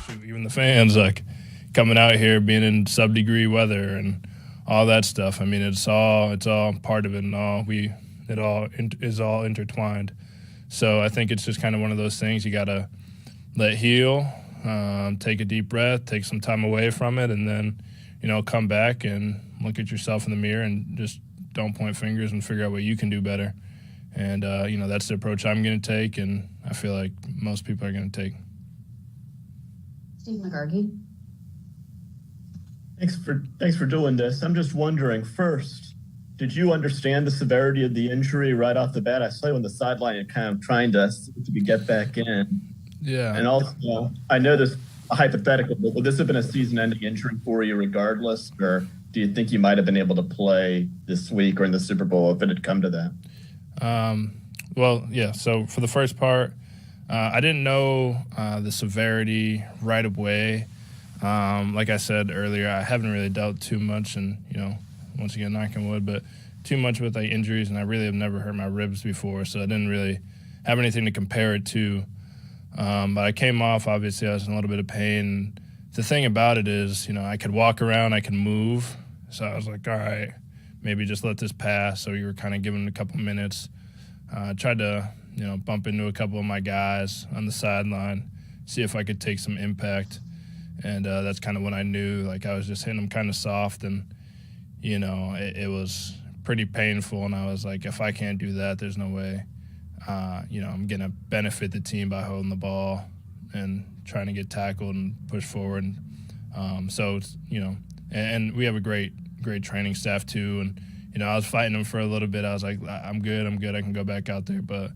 shoot, even the fans, like, coming out here, being in sub-degree weather and all that stuff. I mean, it's all part of it, and is all intertwined. So I think it's just kind of one of those things you got to let heal, take a deep breath, take some time away from it, and then, come back and look at yourself in the mirror and just don't point fingers and figure out what you can do better. And, that's the approach I'm going to take, and I feel like most people are going to take. Steve McGarkey. Thanks for doing this. I'm just wondering, first, did you understand the severity of the injury right off the bat? I saw you on the sideline and kind of trying to get back in. Yeah. And also, I know this a hypothetical, but would this have been a season-ending injury for you regardless, or do you think you might have been able to play this week or in the Super Bowl if it had come to that? Well, yeah, so for the first part, I didn't know the severity right away. Like I said earlier, I haven't really dealt too much, and, once again, knock on wood, but too much with injuries, and I really have never hurt my ribs before, so I didn't really have anything to compare it to. But I came off, obviously, I was in a little bit of pain. The thing about it is, I could walk around, I can move, so I was like, all right, maybe just let this pass. So you were kind of giving it a couple minutes. Tried to, bump into a couple of my guys on the sideline, see if I could take some impact. And that's kind of when I knew, like, I was just hitting them kind of soft, and, it was pretty painful. And I was like, if I can't do that, there's no way, I'm going to benefit the team by holding the ball and trying to get tackled and push forward. So, it's, and we have a great training staff too. And, I was fighting them for a little bit. I was like, I'm good. I can go back out there. But,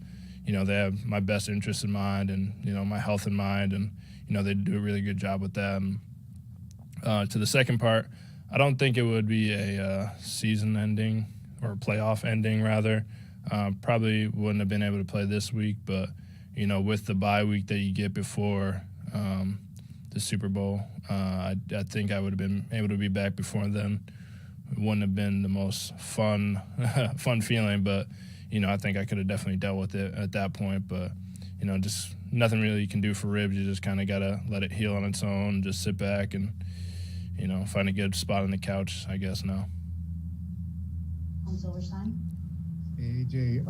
they have my best interest in mind and, my health in mind. And, they do a really good job with that. And to the second part, I don't think it would be a season ending or playoff ending, rather. Probably wouldn't have been able to play this week. But, with the bye week that you get before the Super Bowl, I think I would have been able to be back before then. It wouldn't have been the most fun feeling, but, I think I could have definitely dealt with it at that point. But, just nothing really you can do for ribs. You just kind of got to let it heal on its own, just sit back and, find a good spot on the couch, I guess, now. On Silverstein. AJ,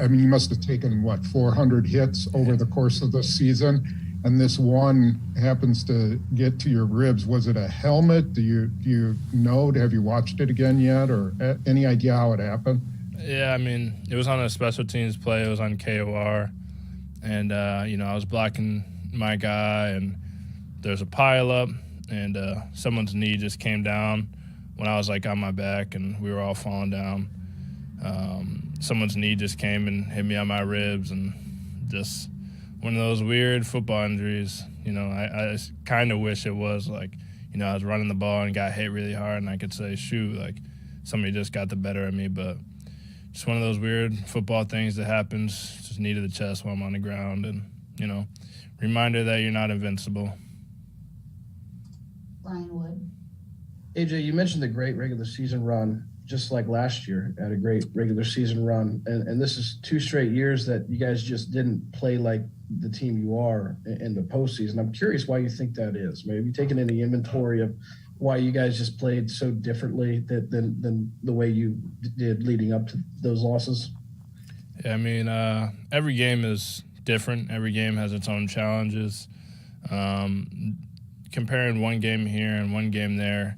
you must have taken, 400 hits over the course of the season, and this one happens to get to your ribs. Was it a helmet? Do you know? Have you watched it again yet, or any idea how it happened? Yeah, it was on a special teams play. It was on KOR, and, I was blocking my guy, and there's a pileup, and someone's knee just came down when I was, on my back, and we were all falling down. Someone's knee just came and hit me on my ribs, and just one of those weird football injuries. I kind of wish it was I was running the ball and got hit really hard, and I could say, shoot, somebody just got the better of me. But just one of those weird football things that happens, just knee to the chest while I'm on the ground, and, reminder that you're not invincible. Brian Wood. AJ, you mentioned the great regular season run. Just like last year, had a great regular season run. And this is 2 straight years that you guys just didn't play like the team you are in the postseason. I'm curious why you think that is. Maybe have you taken any inventory of why you guys just played so differently than the way you did leading up to those losses? Yeah, every game is different. Every game has its own challenges. Comparing one game here and one game there,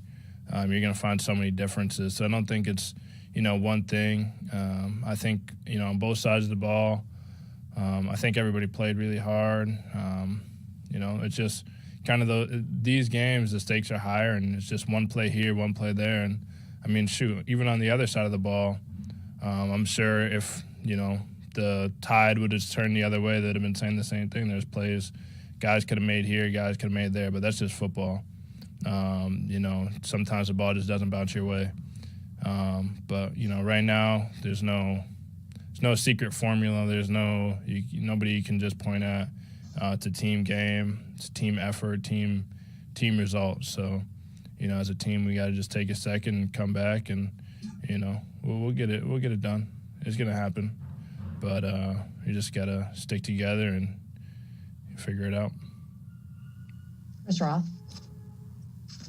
you're going to find so many differences. So I don't think it's, one thing. I think, on both sides of the ball, I think everybody played really hard. It's just kind of these games, the stakes are higher, and it's just one play here, one play there. And, even on the other side of the ball, I'm sure if, the tide would have turned the other way, they'd have been saying the same thing. There's plays guys could have made here, guys could have made there, but that's just football. Sometimes the ball just doesn't bounce your way. But right now there's no secret formula. There's nobody you can just point at. It's a team game. It's a team effort, team results. So, as a team, we got to just take a second and come back, and we'll get it done. It's gonna happen, but we just gotta stick together and figure it out. Chris Roth.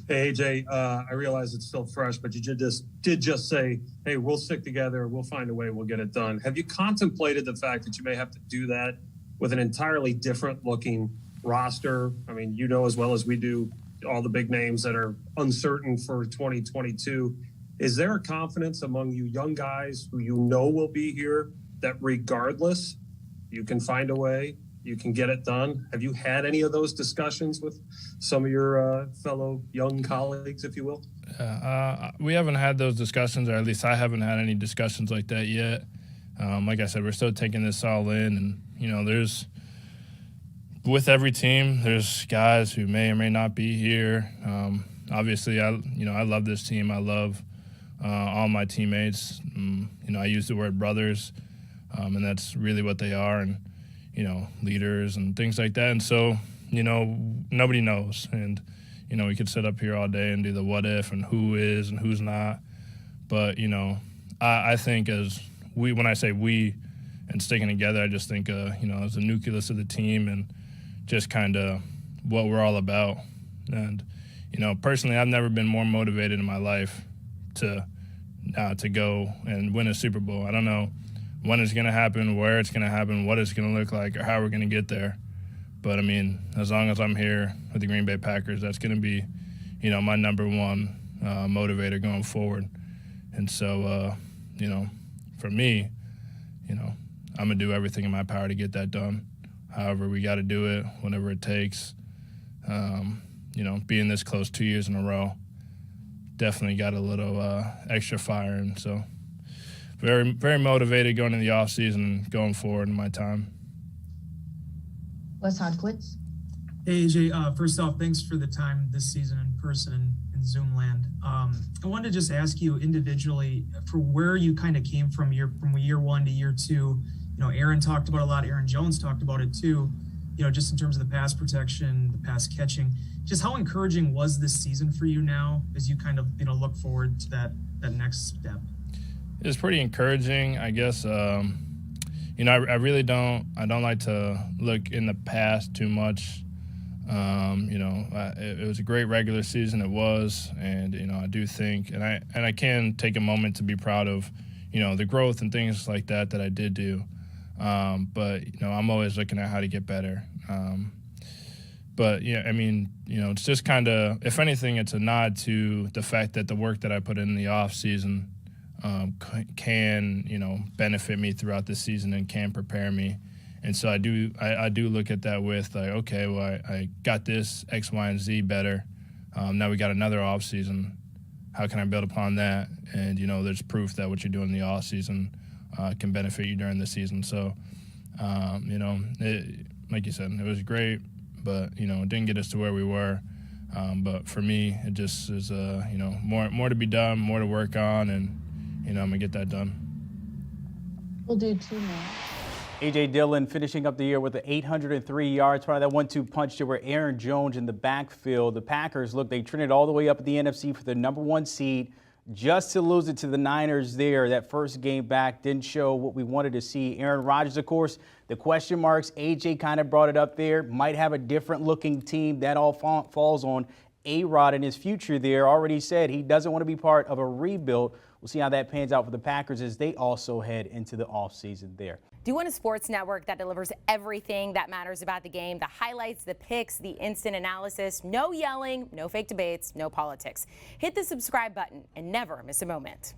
Hey, AJ, I realize it's still fresh, but you did just say, hey, we'll stick together. We'll find a way. We'll get it done. Have you contemplated the fact that you may have to do that with an entirely different looking roster? I mean, you know as well as we do all the big names that are uncertain for 2022. Is there a confidence among you young guys who you know will be here that regardless, you can find a way, you can get it done? Have you had any of those discussions with some of your fellow young colleagues, if you will? We haven't had those discussions, or at least I haven't had any discussions like that yet. Like I said, we're still taking this all in, and with every team, there's guys who may or may not be here. Obviously, I love this team. I love all my teammates. I use the word brothers, and that's really what they are, and leaders and things like that. And so, nobody knows, and we could sit up here all day and do the what if and who is and who's not. But I think when I say we and sticking together, I just think as the nucleus of the team and just kind of what we're all about. And personally, I've never been more motivated in my life to go and win a Super Bowl. I don't know when it's going to happen, where it's going to happen, what it's going to look like, or how we're going to get there. But, I mean, as long as I'm here with the Green Bay Packers, that's going to be, my number one motivator going forward. And so, for me, I'm going to do everything in my power to get that done. However we got to do it, whenever it takes. Being this close 2 years in a row, definitely got a little extra fire. And so very, very motivated going into the offseason and going forward in my time. Wes Hodkowitz. Hey, AJ, first off, thanks for the time this season in person in Zoom land. I wanted to just ask you individually for where you kind of came from year one to year two. Aaron talked about a lot. Aaron Jones talked about it too, just in terms of the pass protection, the pass catching. Just how encouraging was this season for you now as you kind of, look forward to that next step? It's pretty encouraging, I guess. I really don't like to look in the past too much. It was a great regular season. It was, and I do think, and I can take a moment to be proud of, the growth and things like that I did do. But I'm always looking at how to get better. But yeah, I mean, it's just kind of, if anything, it's a nod to the fact that the work that I put in the off season can benefit me throughout the season and can prepare me. And so I do look at that with like, okay, well, I got this X, Y, and Z better. Now we got another off season. How can I build upon that? And there's proof that what you're doing in the off season can benefit you during the season. So like you said, it was great, but it didn't get us to where we were. But for me, it just is more to be done, more to work on, and I'm gonna get that done. We'll do two more. AJ Dillon finishing up the year with 803 yards. Probably that 1-2 punch to where Aaron Jones in the backfield. The Packers, look, they trended all the way up at the NFC for the #1 seed, just to lose it to the Niners there. That first game back didn't show what we wanted to see. Aaron Rodgers, of course, the question marks. AJ kind of brought it up there. Might have a different looking team. That all falls on A-Rod and his future there. Already said he doesn't want to be part of a rebuild. We'll see how that pans out for the Packers as they also head into the offseason there. Do you want a sports network that delivers everything that matters about the game? The highlights, the picks, the instant analysis, no yelling, no fake debates, no politics. Hit the subscribe button and never miss a moment.